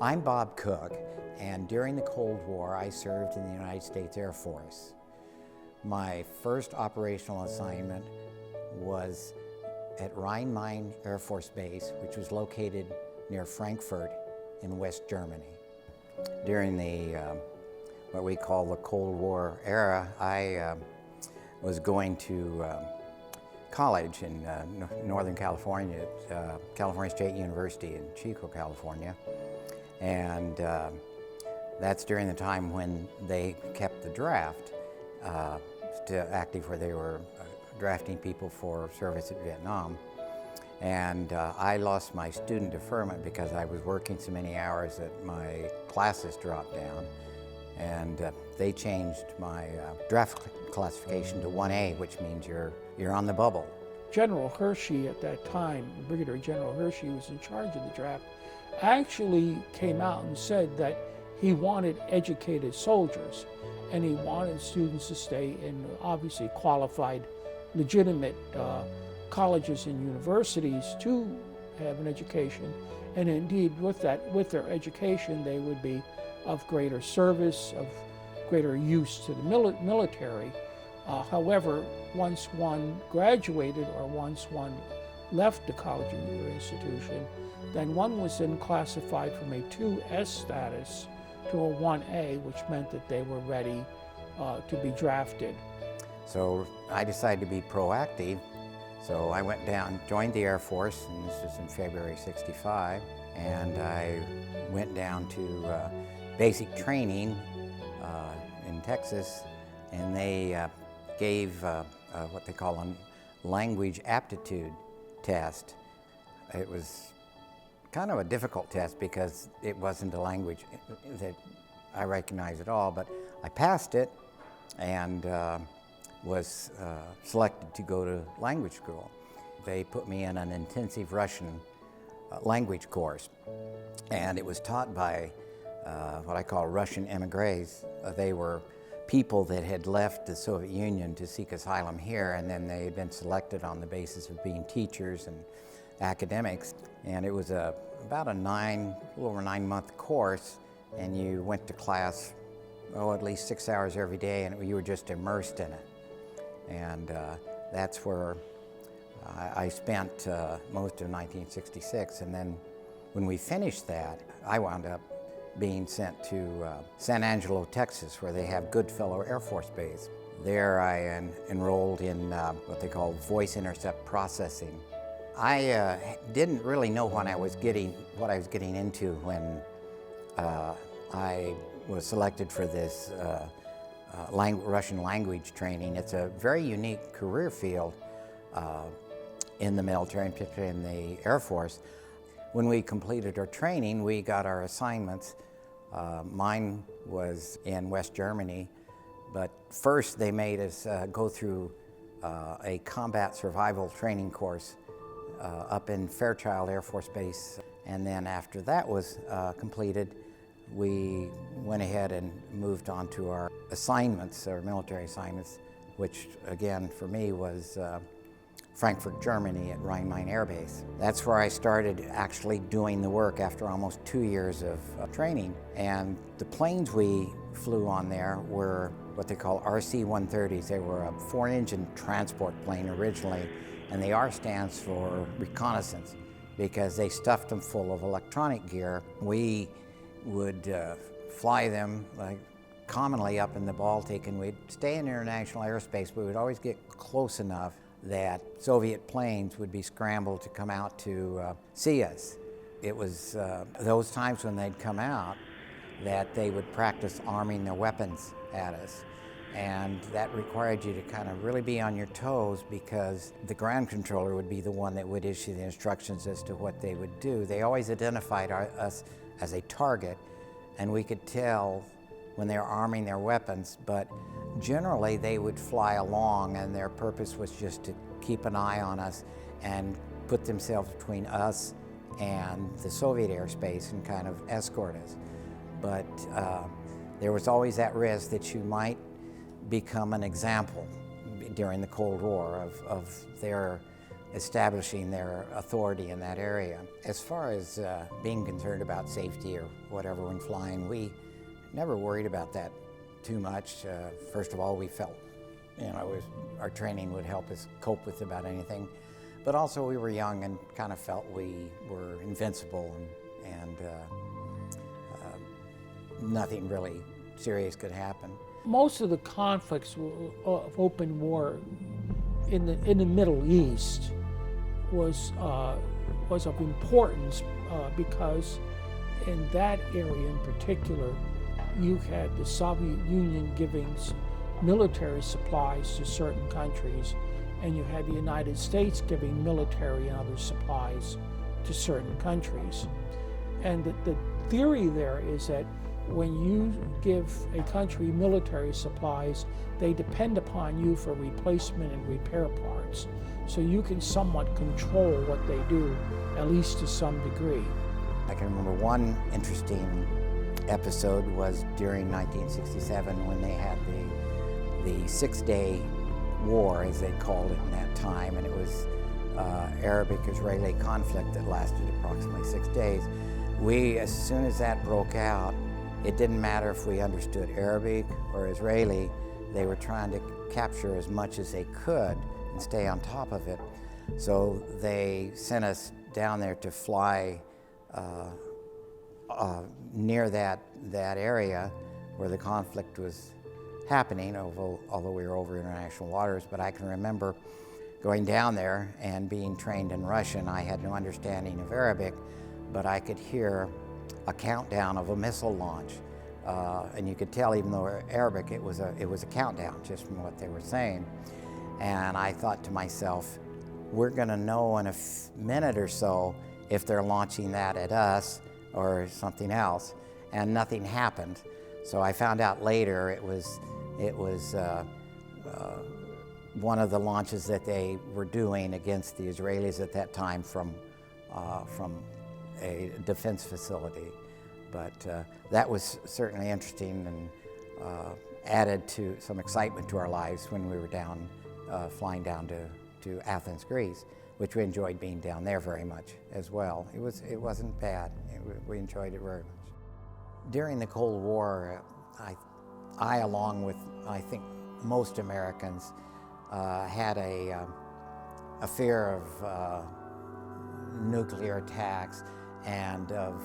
I'm Bob Cook, and during the Cold War, I served in the United States Air Force. My first operational assignment was at Rhein-Main Air Force Base, which was located near Frankfurt in West Germany. During the what we call the Cold War era, I was going to college in Northern California, at California State University in Chico, California. And that's during the time when they kept the draft still active, where they were drafting people for service at Vietnam. And I lost my student deferment because I was working so many hours that my classes dropped down. And they changed my draft classification to 1A, which means you're on the bubble. General Hershey at that time, Brigadier General Hershey, was in charge of the draft, actually came out and said that he wanted educated soldiers, and he wanted students to stay in obviously qualified, legitimate colleges and universities to have an education. And indeed, with their education, they would be of greater service, of greater use to the military. However, once one graduated or once one left the college or institution, then one was then classified from a 2S status to a 1A, which meant that they were ready to be drafted. So I decided to be proactive. So I went down, joined the Air Force, and this was in February '65, and I went down to basic training in Texas, and they gave what they call a language aptitude test. It was kind of a difficult test because it wasn't a language that I recognized at all, but I passed it and was selected to go to language school. They put me in an intensive Russian language course, and it was taught by what I call Russian emigres. They were people that had left the Soviet Union to seek asylum here, and then they had been selected on the basis of being teachers and academics. And it was about a little over 9-month course, and you went to class, at least 6 hours every day, and you were just immersed in it. And that's where I spent most of 1966. And then when we finished that, I wound up being sent to San Angelo, Texas, where they have Goodfellow Air Force Base. There I enrolled in what they call Voice Intercept Processing. I didn't really know what I was getting into when I was selected for this Russian language training. It's a very unique career field in the military, and particularly in the Air Force. When we completed our training, we got our assignments. Mine was in West Germany, but first they made us go through a combat survival training course up in Fairchild Air Force Base. And then after that was completed, we went ahead and moved on to our assignments, our military assignments, which again for me was Frankfurt, Germany at Rhein-Main Air Base. That's where I started actually doing the work after almost 2 years of training. And the planes we flew on there were what they call RC-130s. They were a 4-engine transport plane originally, and the R stands for reconnaissance because they stuffed them full of electronic gear. We would fly them commonly up in the Baltic, and we'd stay in international airspace, but we'd always get close enough that Soviet planes would be scrambled to come out to see us. It was those times when they'd come out that they would practice arming their weapons at us. And that required you to kind of really be on your toes, because the ground controller would be the one that would issue the instructions as to what they would do. They always identified us as a target, and we could tell when they were arming their weapons, but generally they would fly along, and their purpose was just to keep an eye on us and put themselves between us and the Soviet airspace and kind of escort us. But there was always that risk that you might become an example during the Cold War of their establishing their authority in that area. As far as being concerned about safety or whatever when flying, we never worried about that too much. First of all, we felt, our training would help us cope with about anything. But also we were young and kind of felt we were invincible and nothing really serious could happen. Most of the conflicts of open war in the Middle East was of importance because in that area in particular, you had the Soviet Union giving military supplies to certain countries, and you had the United States giving military and other supplies to certain countries. And the theory there is that when you give a country military supplies, they depend upon you for replacement and repair parts. So you can somewhat control what they do, at least to some degree. I can remember one interesting episode was during 1967 when they had the 6-day war, as they called it in that time, and it was Arabic-Israeli conflict that lasted approximately 6 days. We, as soon as that broke out, it didn't matter if we understood Arabic or Israeli, they were trying to capture as much as they could and stay on top of it. So they sent us down there to fly near that area where the conflict was happening, although we were over international waters. But I can remember going down there and being trained in Russian. I had no understanding of Arabic, but I could hear a countdown of a missile launch. And you could tell, even though Arabic, it was a countdown just from what they were saying. And I thought to myself, we're gonna know in a minute or so if they're launching that at us or something else. And nothing happened. So I found out later it was one of the launches that they were doing against the Israelis at that time from a defense facility. But that was certainly interesting and added to some excitement to our lives when we were down, flying down to Athens, Greece, which we enjoyed being down there very much as well. It wasn't bad. We enjoyed it very much. During the Cold War, I along with, I think, most Americans, had a fear of nuclear attacks and of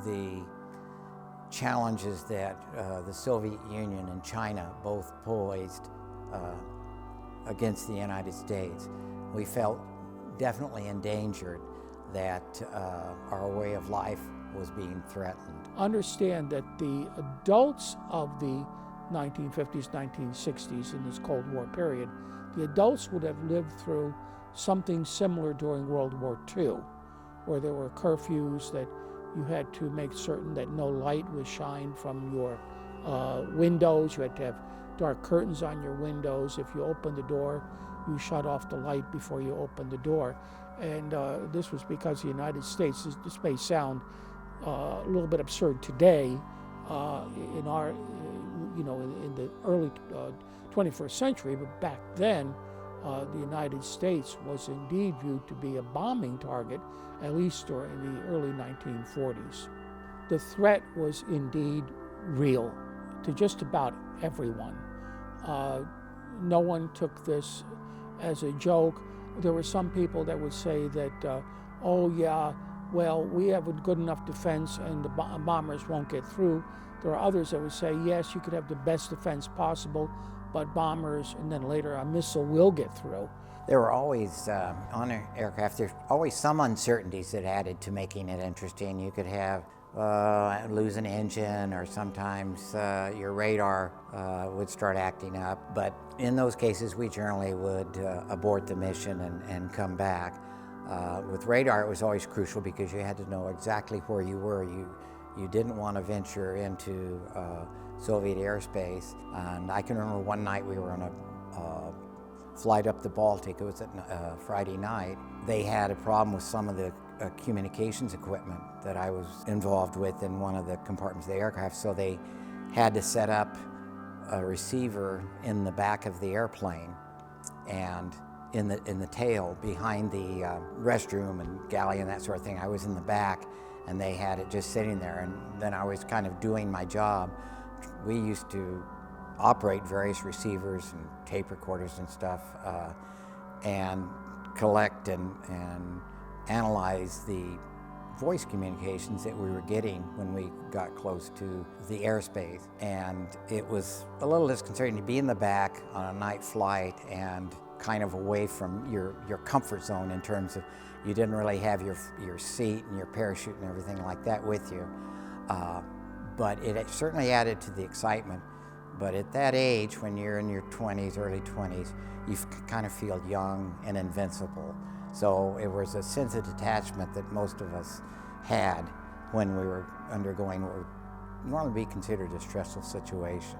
the challenges that the Soviet Union and China both posed against the United States. We felt definitely endangered that our way of life was being threatened. Understand that the adults of the 1950s, 1960s in this Cold War period, the adults would have lived through something similar during World War II, where there were curfews that you had to make certain that no light was shined from your windows. You had to have dark curtains on your windows. If you opened the door, you shut off the light before you opened the door. And this was because the United States, this may sound a little bit absurd today, in our, in the early 21st century, but back then, the United States was indeed viewed to be a bombing target, at least during the early 1940s. The threat was indeed real to just about everyone. No one took this as a joke. There were some people that would say that, oh yeah, well, we have a good enough defense and the bombers won't get through. There are others that would say, yes, you could have the best defense possible, but bombers, and then later a missile will get through. There were always, on an aircraft, there's always some uncertainties that added to making it interesting. You could have lose an engine, or sometimes your radar would start acting up. But in those cases, we generally would abort the mission and come back. With radar, it was always crucial because you had to know exactly where you were. You didn't want to venture into Soviet airspace. And I can remember one night we were on a flight up the Baltic. It was a Friday night. They had a problem with some of the communications equipment that I was involved with in one of the compartments of the aircraft, so they had to set up a receiver in the back of the airplane, and in the tail behind the restroom and galley and that sort of thing. I was in the back, and they had it just sitting there, and then I was kind of doing my job. We used to operate various receivers and tape recorders and stuff, and collect and analyze the voice communications that we were getting when we got close to the airspace. And it was a little disconcerting to be in the back on a night flight and kind of away from your comfort zone in terms of you didn't really have your seat and your parachute and everything like that with you. But it certainly added to the excitement. But at that age, when you're in your 20s, early 20s, you kind of feel young and invincible. So it was a sense of detachment that most of us had when we were undergoing what would normally be considered a stressful situation.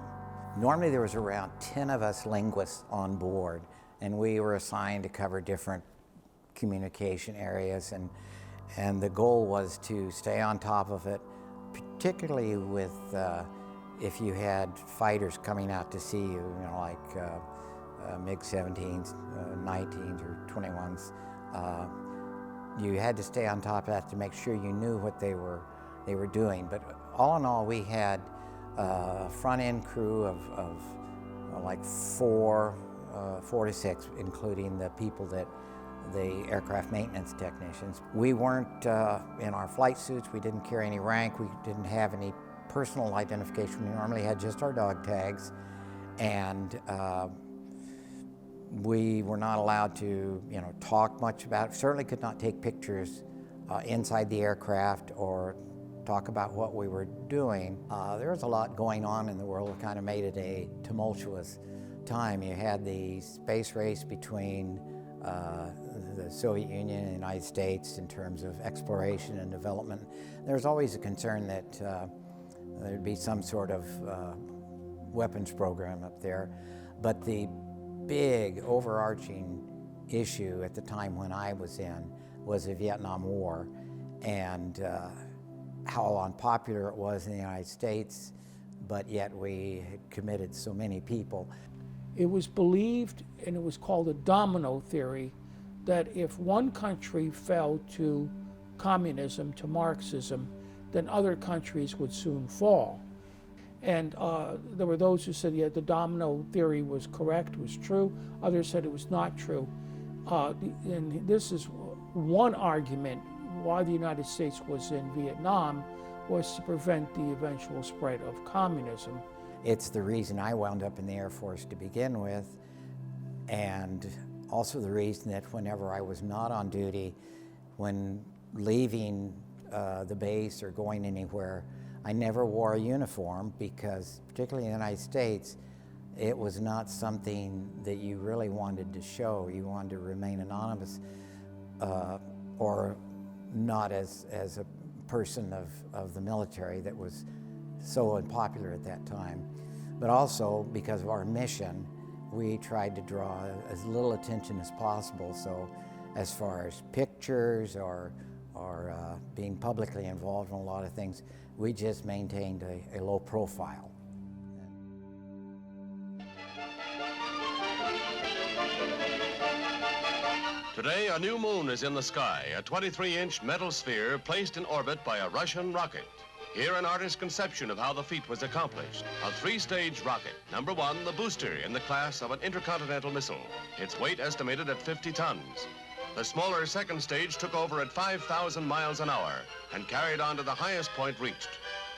Normally there was around 10 of us linguists on board, and we were assigned to cover different communication areas, and the goal was to stay on top of it, particularly with if you had fighters coming out to see you, like MiG-17s, 19s, or 21s. You had to stay on top of that to make sure you knew what they were doing. But all in all, we had a front-end crew of like four to six, including the people the aircraft maintenance technicians. We weren't in our flight suits. We didn't carry any rank. We didn't have any personal identification. We normally had just our dog tags, and we were not allowed to, talk much about it. Certainly could not take pictures inside the aircraft or talk about what we were doing. There was a lot going on in the world that kind of made it a tumultuous time. You had the space race between the Soviet Union and the United States in terms of exploration and development. There was always a concern that there'd be some sort of weapons program up there. But the big overarching issue at the time when I was in was the Vietnam War, and how unpopular it was in the United States, but yet we had committed so many people. It was believed, and it was called a domino theory, that if one country fell to communism, to Marxism, then other countries would soon fall. And there were those who said, yeah, the domino theory was correct, was true. Others said it was not true. And this is one argument why the United States was in Vietnam, was to prevent the eventual spread of communism. It's the reason I wound up in the Air Force to begin with, and also the reason that whenever I was not on duty, when leaving the base or going anywhere, I never wore a uniform, because particularly in the United States, it was not something that you really wanted to show. You wanted to remain anonymous or not as a person of the military that was so unpopular at that time. But also because of our mission, we tried to draw as little attention as possible. So as far as pictures or being publicly involved in a lot of things, we just maintained a low profile. Today, a new moon is in the sky, a 23-inch metal sphere placed in orbit by a Russian rocket. Here, an artist's conception of how the feat was accomplished. A three-stage rocket. Number one, the booster in the class of an intercontinental missile. Its weight estimated at 50 tons. The smaller second stage took over at 5,000 miles an hour and carried on to the highest point reached.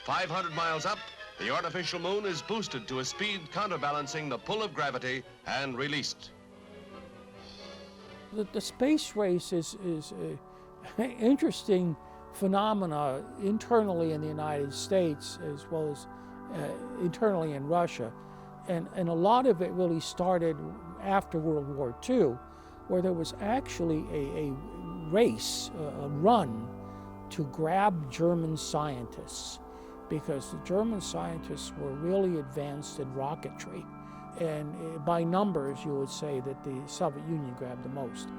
500 miles up, the artificial moon is boosted to a speed counterbalancing the pull of gravity and released. The space race is an interesting phenomena internally in the United States as well as internally in Russia. And a lot of it really started after World War II, where there was actually a race, a run to grab German scientists, because the German scientists were really advanced in rocketry. And by numbers, you would say that the Soviet Union grabbed the most.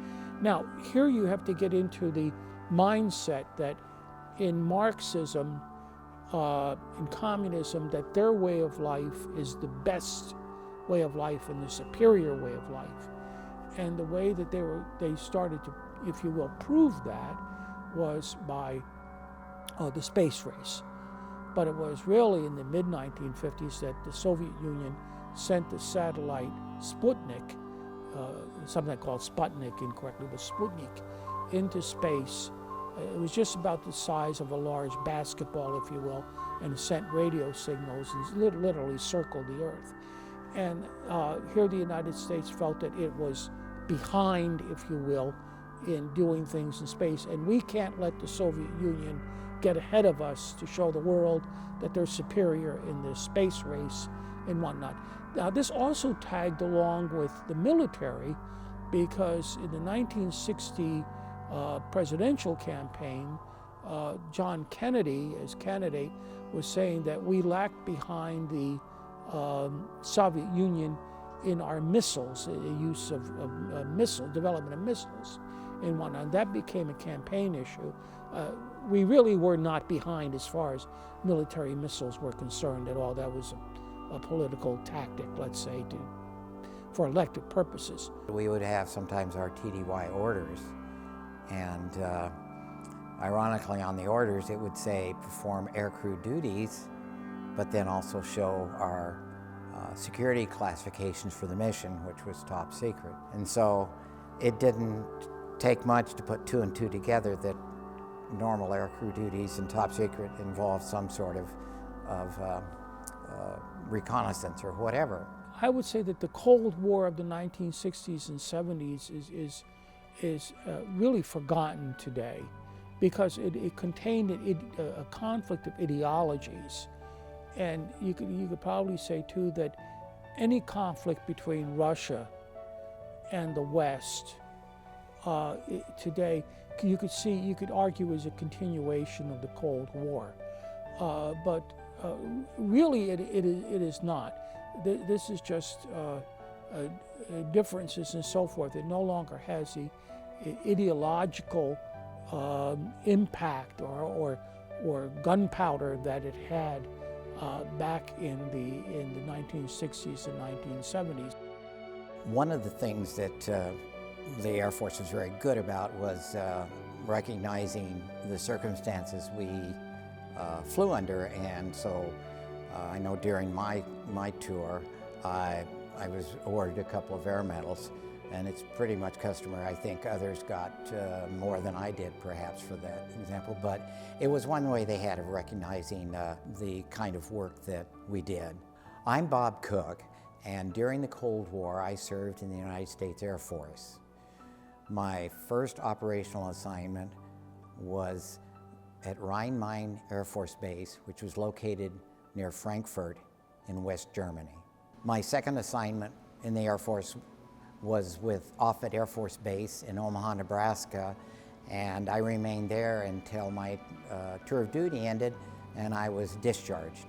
Now, here you have to get into the mindset that in Marxism, in communism, that their way of life is the best way of life and the superior way of life. And the way that they started to, if you will, prove that was by the space race. But it was really in the mid-1950s that the Soviet Union sent the satellite Sputnik, something called Sputnik incorrectly, but Sputnik, into space. It was just about the size of a large basketball, if you will, and sent radio signals and literally circled the Earth. And here the United States felt that it was behind, if you will, in doing things in space. And we can't let the Soviet Union get ahead of us to show the world that they're superior in the space race and whatnot. Now, this also tagged along with the military, because in the 1960 presidential campaign, John Kennedy, as candidate, was saying that we lagged behind the Soviet Union in our missiles, the use of development of missiles and whatnot. And that became a campaign issue. We really were not behind as far as military missiles were concerned at all. That was a political tactic, let's say, for elective purposes. We would have sometimes our TDY orders, and ironically on the orders it would say perform aircrew duties, but then also show our security classifications for the mission, which was top secret. And so it didn't take much to put two and two together that normal aircrew duties and top secret involve some sort of reconnaissance or whatever. I would say that the Cold War of the 1960s and 70s is really forgotten today, because it contained a conflict of ideologies. And you could probably say too that any conflict between Russia and the West today, you could argue is a continuation of the Cold War, but really it is not. This is just differences and so forth. It no longer has the ideological impact or gunpowder that it had back in the 1960s and 1970s. One of the things that the Air Force was very good about was recognizing the circumstances we flew under, and so I know during my tour I was awarded a couple of air medals, and it's pretty much customary. I think others got more than I did perhaps for that example, but it was one way they had of recognizing the kind of work that we did. I'm Bob Cook, and during the Cold War I served in the United States Air Force. My first operational assignment was at Rhein-Main Air Force Base, which was located near Frankfurt in West Germany. My second assignment in the Air Force was with Offutt Air Force Base in Omaha, Nebraska, and I remained there until my tour of duty ended and I was discharged.